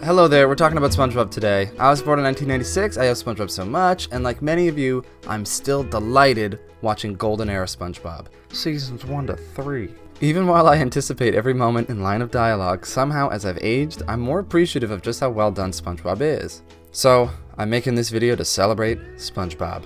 Hello there, we're talking about Spongebob today. I was born in 1996, I love Spongebob so much, and like many of you, I'm still delighted watching Golden Era Spongebob, seasons 1 to 3. Even while I anticipate every moment in line of dialogue, somehow as I've aged, I'm more appreciative of just how well done Spongebob is. So, I'm making this video to celebrate Spongebob.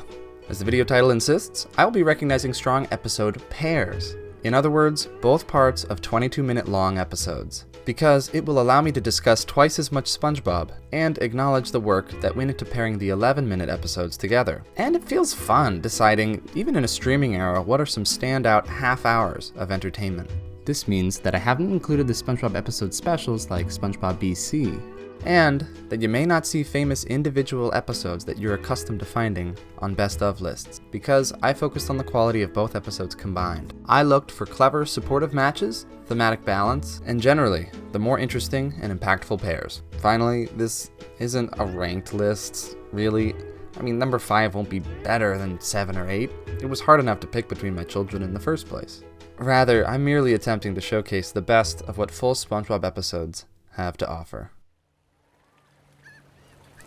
As the video title insists, I will be recognizing strong episode pairs. In other words, both parts of 22-minute long episodes, because it will allow me to discuss twice as much SpongeBob and acknowledge the work that went into pairing the 11-minute episodes together. And it feels fun deciding, even in a streaming era, what are some standout half hours of entertainment. This means that I haven't included the SpongeBob episode specials like SpongeBob BC, and that you may not see famous individual episodes that you're accustomed to finding on best of lists, because I focused on the quality of both episodes combined. I looked for clever, supportive matches, thematic balance, and generally, the more interesting and impactful pairs. Finally, this isn't a ranked list, really. I mean, number 5 won't be better than 7 or 8. It was hard enough to pick between my children in the first place. Rather, I'm merely attempting to showcase the best of what full SpongeBob episodes have to offer.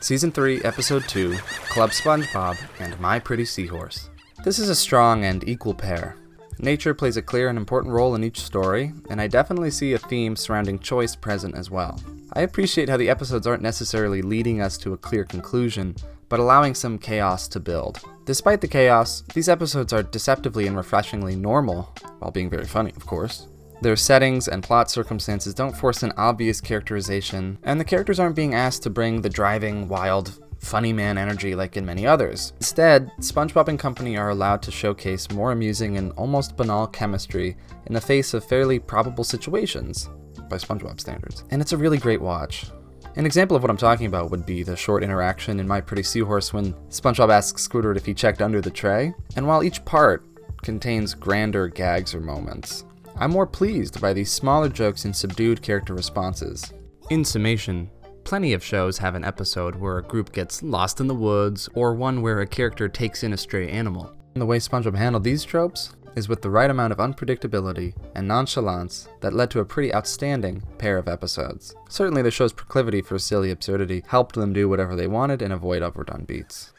Season 3, Episode 2, Club SpongeBob and My Pretty Seahorse. This is a strong and equal pair. Nature plays a clear and important role in each story, and I definitely see a theme surrounding choice present as well. I appreciate how the episodes aren't necessarily leading us to a clear conclusion, but allowing some chaos to build. Despite the chaos, these episodes are deceptively and refreshingly normal, while being very funny, of course. Their settings and plot circumstances don't force an obvious characterization, and the characters aren't being asked to bring the driving, wild, funny man energy like in many others. Instead, SpongeBob and company are allowed to showcase more amusing and almost banal chemistry in the face of fairly probable situations, by SpongeBob standards. And it's a really great watch. An example of what I'm talking about would be the short interaction in My Pretty Seahorse when SpongeBob asks Squidward if he checked under the tray, and while each part contains grander gags or moments, I'm more pleased by these smaller jokes and subdued character responses. In summation, plenty of shows have an episode where a group gets lost in the woods, or one where a character takes in a stray animal. And the way SpongeBob handled these tropes is with the right amount of unpredictability and nonchalance that led to a pretty outstanding pair of episodes. Certainly the show's proclivity for silly absurdity helped them do whatever they wanted and avoid overdone beats.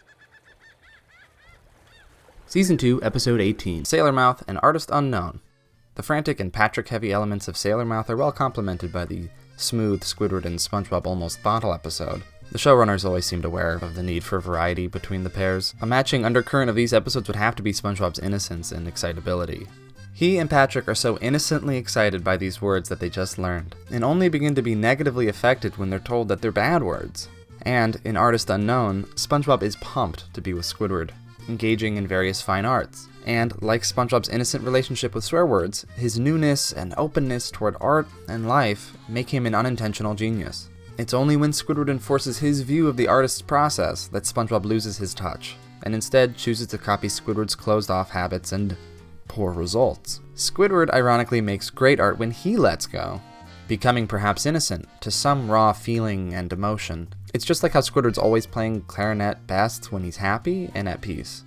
Season 2, Episode 18, Sailor Mouth and Artist Unknown. The frantic and Patrick-heavy elements of Sailor Mouth are well complemented by the smooth Squidward and SpongeBob Almost Bottle episode. The showrunners always seemed aware of the need for variety between the pairs. A matching undercurrent of these episodes would have to be SpongeBob's innocence and excitability. He and Patrick are so innocently excited by these words that they just learned, and only begin to be negatively affected when they're told that they're bad words. And in Artist Unknown, SpongeBob is pumped to be with Squidward, engaging in various fine arts. And like SpongeBob's innocent relationship with swear words, his newness and openness toward art and life make him an unintentional genius. It's only when Squidward enforces his view of the artist's process that SpongeBob loses his touch, and instead chooses to copy Squidward's closed-off habits and poor results. Squidward ironically makes great art when he lets go, becoming perhaps innocent to some raw feeling and emotion. It's just like how Squidward's always playing clarinet best when he's happy and at peace.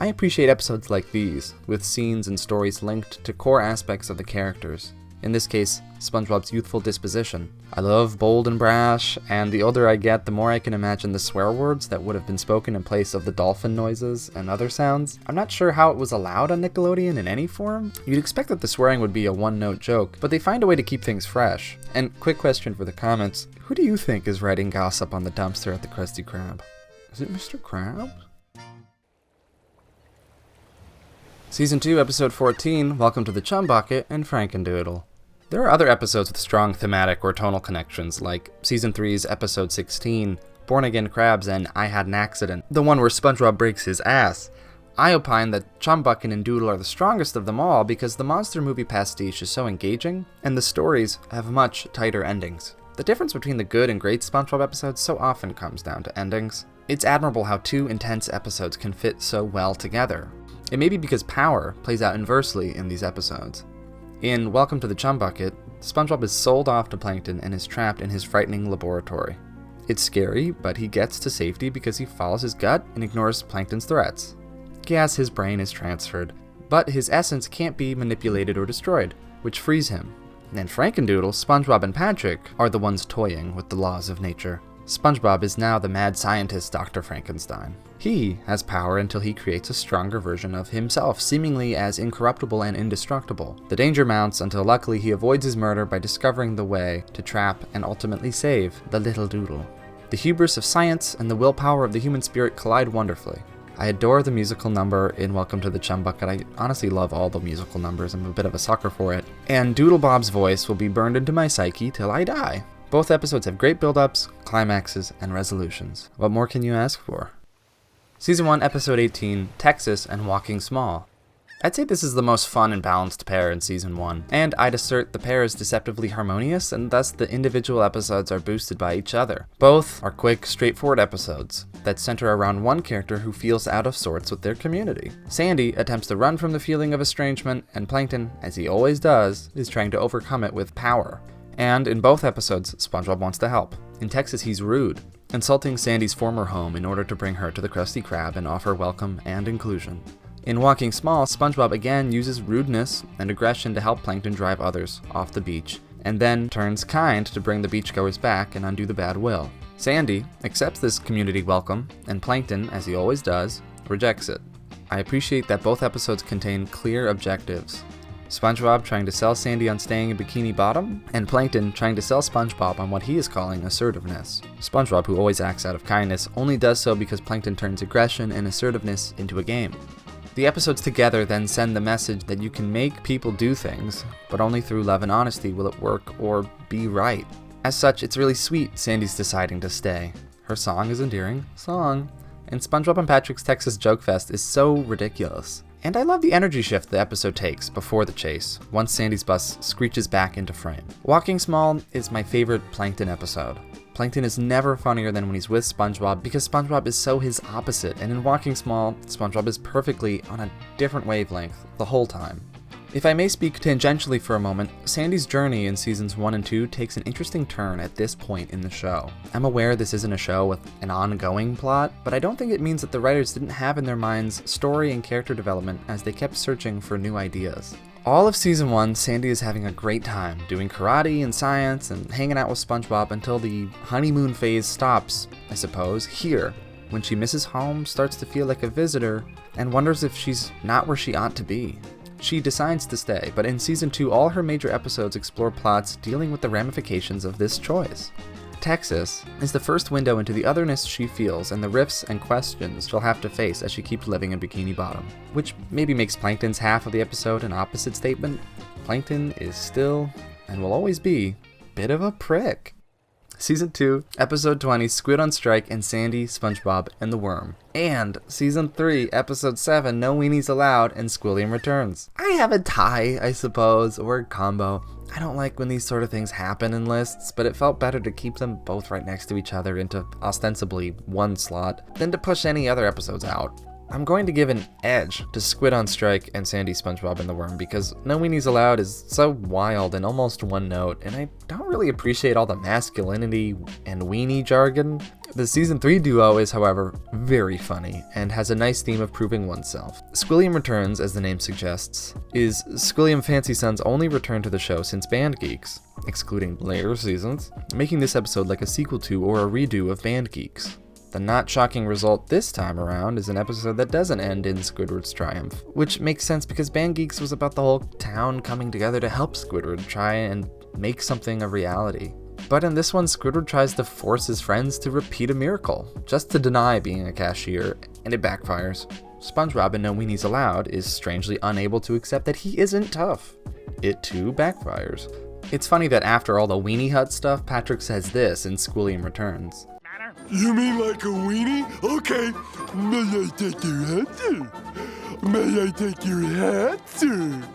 I appreciate episodes like these, with scenes and stories linked to core aspects of the characters. In this case, SpongeBob's youthful disposition. I love bold and brash, and the older I get, the more I can imagine the swear words that would have been spoken in place of the dolphin noises and other sounds. I'm not sure how it was allowed on Nickelodeon in any form. You'd expect that the swearing would be a one-note joke, but they find a way to keep things fresh. And quick question for the comments, who do you think is writing gossip on the dumpster at the Krusty Krab? Is it Mr. Krabs? Season 2, Episode 14, Welcome to the Chum Bucket and Frankendoodle. There are other episodes with strong thematic or tonal connections, like Season 3's Episode 16, Born Again Crabs and I Had an Accident, the one where SpongeBob breaks his ass. I opine that Chum Bucket and Doodle are the strongest of them all because the monster movie pastiche is so engaging, and the stories have much tighter endings. The difference between the good and great SpongeBob episodes so often comes down to endings. It's admirable how two intense episodes can fit so well together. It may be because power plays out inversely in these episodes. In Welcome to the Chum Bucket, SpongeBob is sold off to Plankton and is trapped in his frightening laboratory. It's scary, but he gets to safety because he follows his gut and ignores Plankton's threats. Yes, his brain is transferred, but his essence can't be manipulated or destroyed, which frees him. And Frankendoodle, SpongeBob, and Patrick are the ones toying with the laws of nature. SpongeBob is now the mad scientist Dr. Frankenstein. He has power until he creates a stronger version of himself, seemingly as incorruptible and indestructible. The danger mounts until luckily he avoids his murder by discovering the way to trap and ultimately save the little doodle. The hubris of science and the willpower of the human spirit collide wonderfully. I adore the musical number in Welcome to the Chum Bucket. I honestly love all the musical numbers. I'm a bit of a sucker for it. And Doodlebob's voice will be burned into my psyche till I die. Both episodes have great build-ups, climaxes, and resolutions. What more can you ask for? Season 1, Episode 18, Texas and Walking Small. I'd say this is the most fun and balanced pair in Season 1, and I'd assert the pair is deceptively harmonious, and thus the individual episodes are boosted by each other. Both are quick, straightforward episodes that center around one character who feels out of sorts with their community. Sandy attempts to run from the feeling of estrangement, and Plankton, as he always does, is trying to overcome it with power. And in both episodes, SpongeBob wants to help. In Texas, he's rude, insulting Sandy's former home in order to bring her to the Krusty Krab and offer welcome and inclusion. In Walking Small, SpongeBob again uses rudeness and aggression to help Plankton drive others off the beach, and then turns kind to bring the beachgoers back and undo the bad will. Sandy accepts this community welcome, and Plankton, as he always does, rejects it. I appreciate that both episodes contain clear objectives. SpongeBob trying to sell Sandy on staying in Bikini Bottom, and Plankton trying to sell SpongeBob on what he is calling assertiveness. SpongeBob, who always acts out of kindness, only does so because Plankton turns aggression and assertiveness into a game. The episodes together then send the message that you can make people do things, but only through love and honesty will it work or be right. As such, it's really sweet Sandy's deciding to stay. Her song is endearing, and SpongeBob and Patrick's Texas Joke Fest is so ridiculous. And I love the energy shift the episode takes before the chase, once Sandy's bus screeches back into frame. Walking Small is my favorite Plankton episode. Plankton is never funnier than when he's with SpongeBob because SpongeBob is so his opposite, and in Walking Small, SpongeBob is perfectly on a different wavelength the whole time. If I may speak tangentially for a moment, Sandy's journey in seasons 1 and 2 takes an interesting turn at this point in the show. I'm aware this isn't a show with an ongoing plot, but I don't think it means that the writers didn't have in their minds story and character development as they kept searching for new ideas. All of season 1, Sandy is having a great time, doing karate and science and hanging out with SpongeBob until the honeymoon phase stops, I suppose, here, when she misses home, starts to feel like a visitor, and wonders if she's not where she ought to be. She decides to stay, but in season 2, all her major episodes explore plots dealing with the ramifications of this choice. Texas is the first window into the otherness she feels and the rifts and questions she'll have to face as she keeps living in Bikini Bottom, which maybe makes Plankton's half of the episode an opposite statement. Plankton is still, and will always be, a bit of a prick. Season 2, Episode 20, Squid on Strike and Sandy, SpongeBob, and the Worm. And Season 3, Episode 7, No Weenies Allowed, and Squilliam Returns. I have a tie, I suppose, or a combo. I don't like when these sort of things happen in lists, but it felt better to keep them both right next to each other into ostensibly one slot than to push any other episodes out. I'm going to give an edge to Squid on Strike and Sandy, SpongeBob, and the Worm because No Weenies Allowed is so wild and almost one note, and I don't really appreciate all the masculinity and weenie jargon. The Season 3 duo is, however, very funny and has a nice theme of proving oneself. Squilliam Returns, as the name suggests, is Squilliam Fancy Son's only return to the show since Band Geeks, excluding later seasons, making this episode like a sequel to or a redo of Band Geeks. The not shocking result this time around is an episode that doesn't end in Squidward's triumph, which makes sense because Band Geeks was about the whole town coming together to help Squidward try and make something a reality. But in this one, Squidward tries to force his friends to repeat a miracle, just to deny being a cashier, and it backfires. SpongeBob in No Weenies Allowed is strangely unable to accept that he isn't tough. It too backfires. It's funny that after all the Weenie Hut stuff, Patrick says this in Squilliam Returns. You mean like a weenie? Okay. May I take your hat, sir? May I take your hat, sir?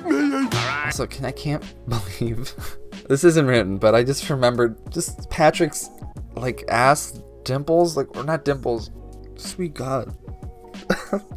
May I... Also, I can't believe... this isn't written, but I just remembered just Patrick's, ass dimples. Or not dimples. Sweet God.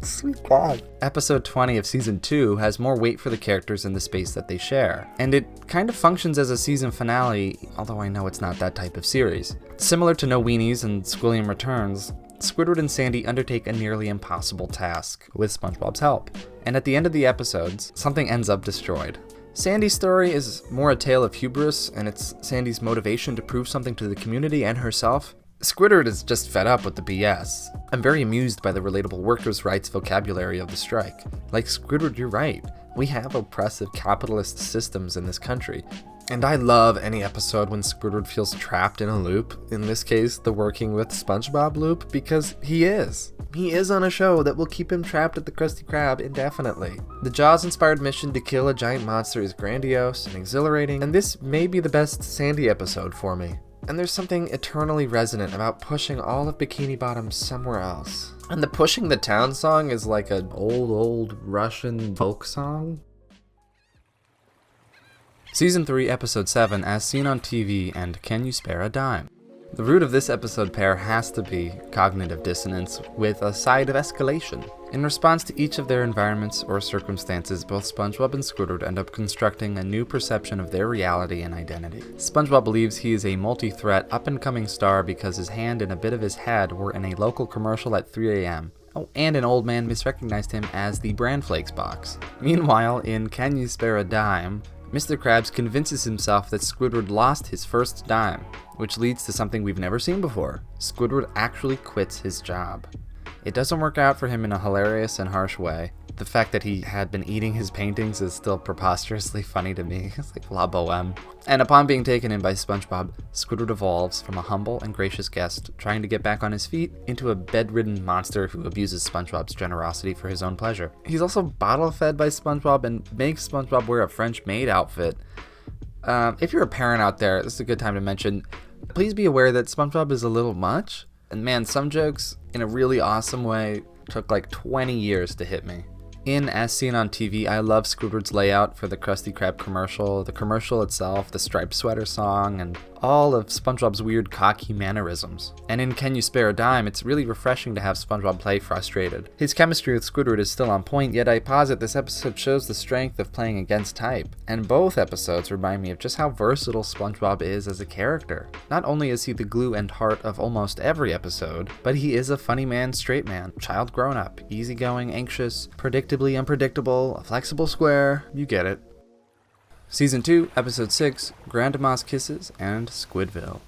Sweet God. Episode 20 of Season 2 has more weight for the characters in the space that they share, and it kind of functions as a season finale, although I know it's not that type of series. Similar to No Weenies and Squilliam Returns, Squidward and Sandy undertake a nearly impossible task, with SpongeBob's help, and at the end of the episodes, something ends up destroyed. Sandy's story is more a tale of hubris, and it's Sandy's motivation to prove something to the community and herself. Squidward is just fed up with the BS. I'm very amused by the relatable workers' rights vocabulary of the strike. Like, Squidward, you're right. We have oppressive capitalist systems in this country. And I love any episode when Squidward feels trapped in a loop, in this case, the working with SpongeBob loop, because he is. He is on a show that will keep him trapped at the Krusty Krab indefinitely. The Jaws-inspired mission to kill a giant monster is grandiose and exhilarating, and this may be the best Sandy episode for me. And there's something eternally resonant about pushing all of Bikini Bottom somewhere else. And the Pushing the Town song is like an old Russian folk song. Season 3, Episode 7, As Seen on TV and Can You Spare a Dime? The root of this episode pair has to be cognitive dissonance with a side of escalation. In response to each of their environments or circumstances, both SpongeBob and Squidward end up constructing a new perception of their reality and identity. SpongeBob believes he is a multi-threat, up-and-coming star because his hand and a bit of his head were in a local commercial at 3 a.m. Oh, and an old man misrecognized him as the Bran Flakes box. Meanwhile, in Can You Spare a Dime?, Mr. Krabs convinces himself that Squidward lost his first dime, which leads to something we've never seen before. Squidward actually quits his job. It doesn't work out for him in a hilarious and harsh way. The fact that he had been eating his paintings is still preposterously funny to me. It's like La Boheme. And upon being taken in by SpongeBob, Squidward evolves from a humble and gracious guest trying to get back on his feet into a bedridden monster who abuses SpongeBob's generosity for his own pleasure. He's also bottle-fed by SpongeBob and makes SpongeBob wear a French maid outfit. If you're a parent out there, this is a good time to mention, please be aware that SpongeBob is a little much. And man, some jokes, in a really awesome way, took like 20 years to hit me. In As Seen on TV, I love Squidward's layout for the Krusty Krab commercial, the commercial itself, the striped sweater song, and all of SpongeBob's weird cocky mannerisms. And in Can You Spare a Dime, it's really refreshing to have SpongeBob play frustrated. His chemistry with Squidward is still on point, yet I posit this episode shows the strength of playing against type. And both episodes remind me of just how versatile SpongeBob is as a character. Not only is he the glue and heart of almost every episode, but he is a funny man, straight man, child grown-up, easygoing, anxious, predictably unpredictable, a flexible square, you get it. Season 2, Episode 6, Grandma's Kisses and Squidville.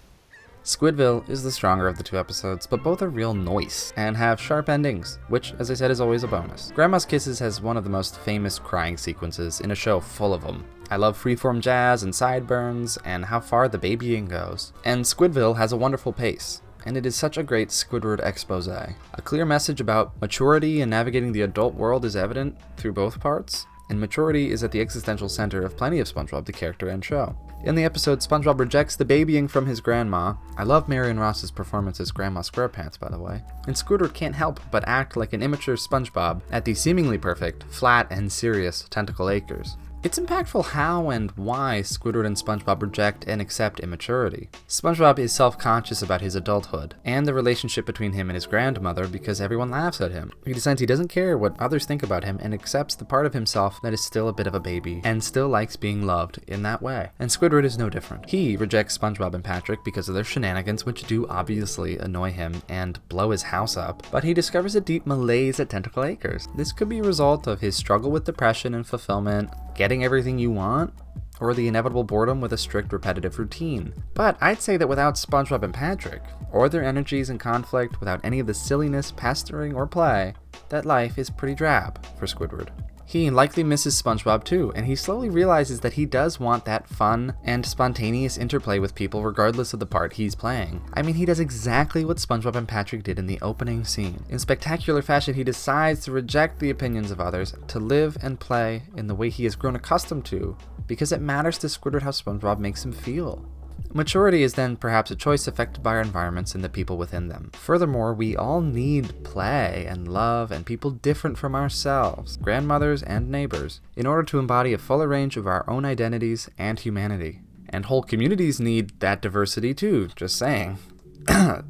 Squidville is the stronger of the two episodes, but both are real noise and have sharp endings, which, as I said, is always a bonus. Grandma's Kisses has one of the most famous crying sequences in a show full of them. I love freeform jazz and sideburns and how far the babying goes. And Squidville has a wonderful pace. And it is such a great Squidward expose. A clear message about maturity and navigating the adult world is evident through both parts, and maturity is at the existential center of plenty of SpongeBob the character and show. In the episode, SpongeBob rejects the babying from his grandma. I love Marion Ross's performance as Grandma Squarepants, by the way. And Squidward can't help but act like an immature SpongeBob at the seemingly perfect, flat, and serious Tentacle Acres. It's impactful how and why Squidward and SpongeBob reject and accept immaturity. SpongeBob is self-conscious about his adulthood, and the relationship between him and his grandmother because everyone laughs at him. He decides he doesn't care what others think about him and accepts the part of himself that is still a bit of a baby, and still likes being loved in that way. And Squidward is no different. He rejects SpongeBob and Patrick because of their shenanigans, which do obviously annoy him and blow his house up, but he discovers a deep malaise at Tentacle Acres. This could be a result of his struggle with depression and fulfillment, getting everything you want, or the inevitable boredom with a strict repetitive routine. But I'd say that without SpongeBob and Patrick, or their energies and conflict, without any of the silliness, pestering, or play, that life is pretty drab for Squidward. He likely misses SpongeBob too, and he slowly realizes that he does want that fun and spontaneous interplay with people regardless of the part he's playing. I mean, he does exactly what SpongeBob and Patrick did in the opening scene. In spectacular fashion, he decides to reject the opinions of others, to live and play in the way he has grown accustomed to, because it matters to Squidward how SpongeBob makes him feel. Maturity is then perhaps a choice affected by our environments and the people within them. Furthermore, we all need play and love and people different from ourselves, grandmothers and neighbors, in order to embody a fuller range of our own identities and humanity. And whole communities need that diversity too, just saying.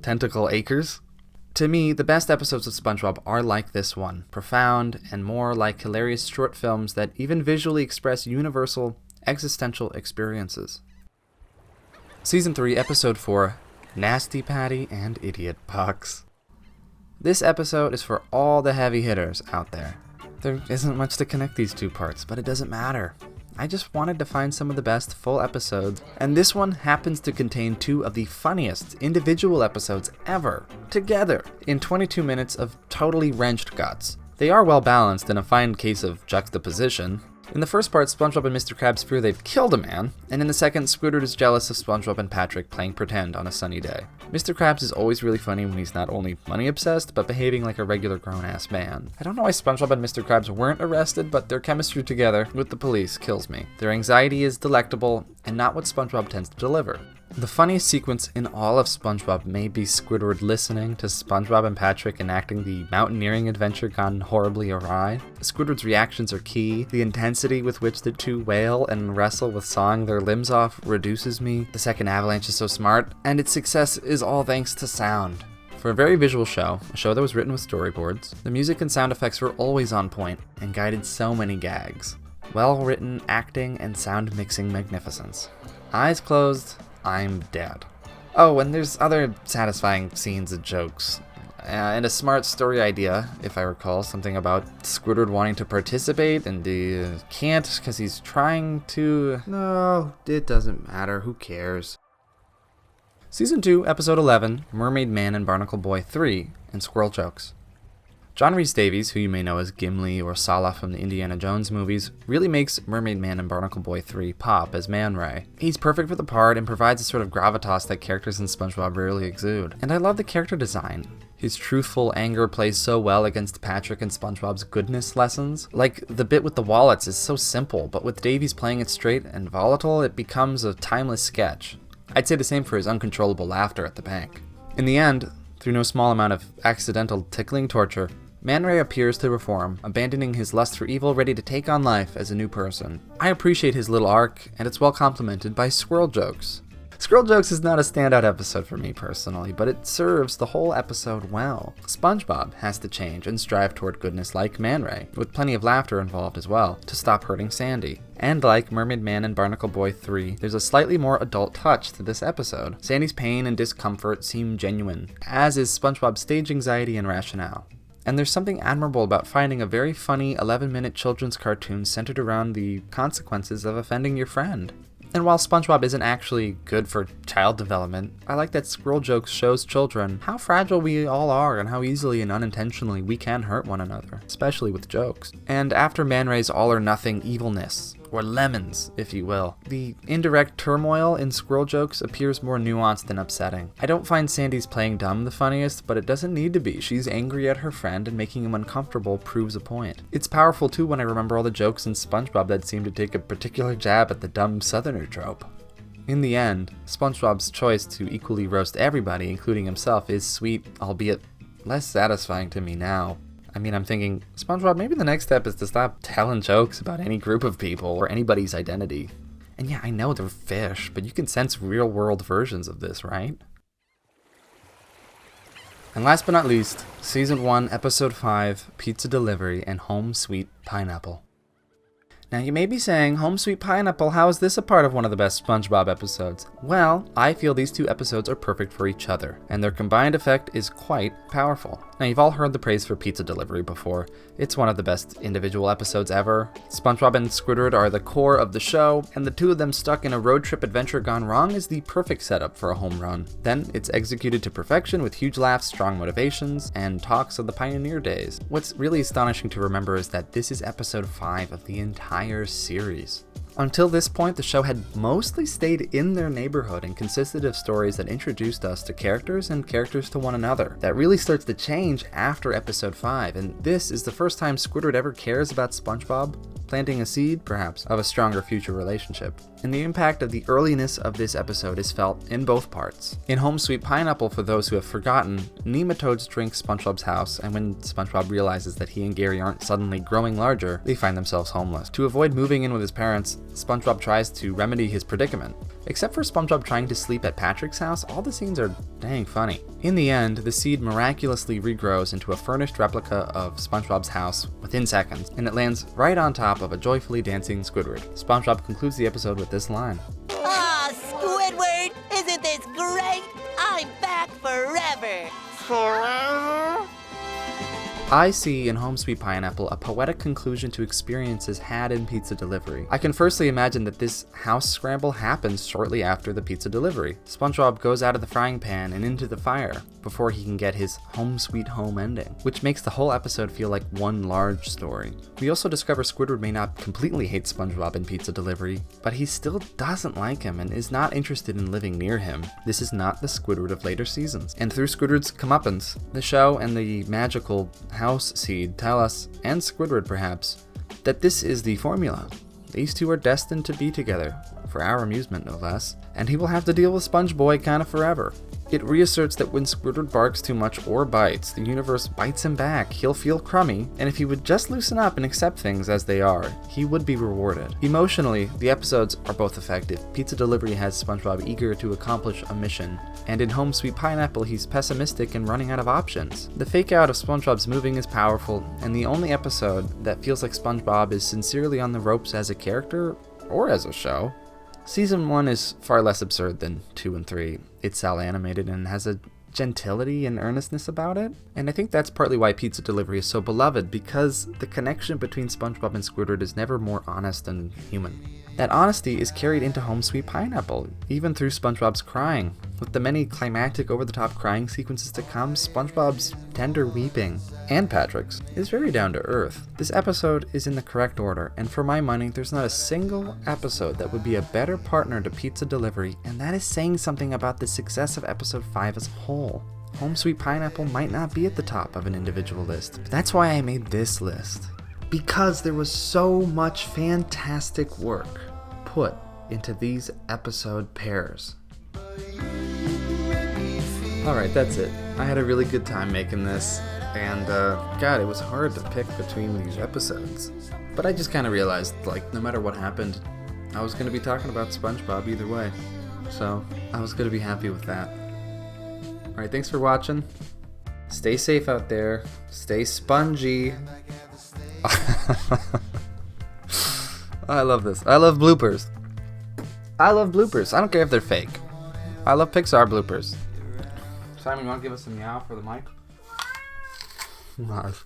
Tentacle Acres. To me, the best episodes of SpongeBob are like this one, profound and more like hilarious short films that even visually express universal, existential experiences. Season 3, Episode 4, Nasty Patty and Idiot Box. This episode is for all the heavy hitters out there. There isn't much to connect these two parts, but it doesn't matter. I just wanted to find some of the best full episodes, and this one happens to contain 2 of the funniest individual episodes ever, together, in 22 minutes of totally wrenched guts. They are well balanced in a fine case of juxtaposition. In the first part, SpongeBob and Mr. Krabs fear they've killed a man, and in the second, Squidward is jealous of SpongeBob and Patrick playing pretend on a sunny day. Mr. Krabs is always really funny when he's not only money obsessed, but behaving like a regular grown-ass man. I don't know why SpongeBob and Mr. Krabs weren't arrested, but their chemistry together with the police kills me. Their anxiety is delectable, and not what SpongeBob tends to deliver. The funniest sequence in all of SpongeBob may be Squidward listening to SpongeBob and Patrick enacting the mountaineering adventure gone horribly awry. Squidward's reactions are key. The intensity with which the 2 wail and wrestle with sawing their limbs off reduces me. The second avalanche is so smart, and its success is all thanks to sound. For a very visual show, a show that was written with storyboards, the music and sound effects were always on point and guided so many gags. Well-written acting and sound mixing magnificence. Eyes closed, I'm dead. Oh, and there's other satisfying scenes and jokes. And a smart story idea, if I recall, something about Squidward wanting to participate and he can't because he's trying to... No, it doesn't matter, who cares? Season 2, Episode 11, Mermaid Man and Barnacle Boy 3, and Squirrel Jokes. John Rhys-Davies, who you may know as Gimli or Sallah from the Indiana Jones movies, really makes Mermaid Man and Barnacle Boy 3 pop as Man Ray. He's perfect for the part and provides a sort of gravitas that characters in SpongeBob rarely exude. And I love the character design. His truthful anger plays so well against Patrick and SpongeBob's goodness lessons. Like, the bit with the wallets is so simple, but with Davies playing it straight and volatile, it becomes a timeless sketch. I'd say the same for his uncontrollable laughter at the bank. In the end, through no small amount of accidental tickling torture, Man Ray appears to reform, abandoning his lust for evil, ready to take on life as a new person. I appreciate his little arc, and it's well complemented by Squirrel Jokes. Squirrel Jokes is not a standout episode for me personally, but it serves the whole episode well. SpongeBob has to change and strive toward goodness like Man Ray, with plenty of laughter involved as well, to stop hurting Sandy. And like Mermaid Man and Barnacle Boy 3, there's a slightly more adult touch to this episode. Sandy's pain and discomfort seem genuine, as is SpongeBob's stage anxiety and rationale. And there's something admirable about finding a very funny 11-minute children's cartoon centered around the consequences of offending your friend. And while SpongeBob isn't actually good for child development, I like that Squirrel Jokes shows children how fragile we all are and how easily and unintentionally we can hurt one another, especially with jokes. And after Man Ray's all-or-nothing evilness, or lemons, if you will, the indirect turmoil in Squirrel Jokes appears more nuanced and upsetting. I don't find Sandy's playing dumb the funniest, but it doesn't need to be. She's angry at her friend, and making him uncomfortable proves a point. It's powerful too when I remember all the jokes in SpongeBob that seem to take a particular jab at the dumb Southerner trope. In the end, SpongeBob's choice to equally roast everybody, including himself, is sweet, albeit less satisfying to me now. I mean, I'm thinking, SpongeBob, maybe the next step is to stop telling jokes about any group of people or anybody's identity. And yeah, I know they're fish, but you can sense real-world versions of this, right? And last but not least, Season 1, Episode 5, Pizza Delivery and Home Sweet Pineapple. Now you may be saying, Home Sweet Pineapple, how is this a part of one of the best SpongeBob episodes? Well, I feel these 2 episodes are perfect for each other, and their combined effect is quite powerful. Now you've all heard the praise for Pizza Delivery before. It's one of the best individual episodes ever. SpongeBob and Squidward are the core of the show, and the 2 of them stuck in a road trip adventure gone wrong is the perfect setup for a home run. Then it's executed to perfection with huge laughs, strong motivations, and talks of the pioneer days. What's really astonishing to remember is that this is episode 5 of the entire series. Until this point, the show had mostly stayed in their neighborhood and consisted of stories that introduced us to characters and characters to one another. That really starts to change after episode 5, and this is the first time Squidward ever cares about SpongeBob, planting a seed, perhaps, of a stronger future relationship. And the impact of the earliness of this episode is felt in both parts. In Home Sweet Pineapple, for those who have forgotten, nematodes drink SpongeBob's house, and when SpongeBob realizes that he and Gary aren't suddenly growing larger, they find themselves homeless. To avoid moving in with his parents, SpongeBob tries to remedy his predicament. Except for SpongeBob trying to sleep at Patrick's house, all the scenes are dang funny. In the end, the seed miraculously regrows into a furnished replica of SpongeBob's house within seconds, and it lands right on top of a joyfully dancing Squidward. SpongeBob concludes the episode with this line. Ah, Squidward! Isn't this great? I'm back forever! Forever? I see in Home Sweet Pineapple a poetic conclusion to experiences had in pizza delivery. I can firstly imagine that this house scramble happens shortly after the pizza delivery. SpongeBob goes out of the frying pan and into the fire before he can get his home sweet home ending, which makes the whole episode feel like one large story. We also discover Squidward may not completely hate SpongeBob in pizza delivery, but he still doesn't like him and is not interested in living near him. This is not the Squidward of later seasons. And through Squidward's comeuppance, the show and the magical house seed tell us, and Squidward perhaps, that this is the formula. These two are destined to be together, for our amusement no less, and he will have to deal with SpongeBoy kinda forever. It reasserts that when Squidward barks too much or bites, the universe bites him back. He'll feel crummy, and if he would just loosen up and accept things as they are, he would be rewarded. Emotionally, the episodes are both effective. Pizza Delivery has SpongeBob eager to accomplish a mission, and in Home Sweet Pineapple he's pessimistic and running out of options. The fake out of SpongeBob's moving is powerful, and the only episode that feels like SpongeBob is sincerely on the ropes as a character, or as a show. Season 1 is far less absurd than 2 and 3. It's cel-animated and has a gentility and earnestness about it. And I think that's partly why Pizza Delivery is so beloved, because the connection between SpongeBob and Squidward is never more honest and human. That honesty is carried into Home Sweet Pineapple, even through SpongeBob's crying. With the many climactic over-the-top crying sequences to come, SpongeBob's tender weeping, and Patrick's, is very down to earth. This episode is in the correct order, and for my money, there's not a single episode that would be a better partner to Pizza Delivery, and that is saying something about the success of episode 5 as a whole. Home Sweet Pineapple might not be at the top of an individual list, but that's why I made this list. Because there was so much fantastic work put into these episode pairs. Alright, that's it. I had a really good time making this, and God, it was hard to pick between these episodes. But I just kind of realized, like, no matter what happened, I was going to be talking about SpongeBob either way. So, I was going to be happy with that. Alright, thanks for watching. Stay safe out there. Stay spongy. I love this. I love bloopers. I love bloopers. I don't care if they're fake. I love Pixar bloopers. Simon, you want to give us a meow for the mic? Nice.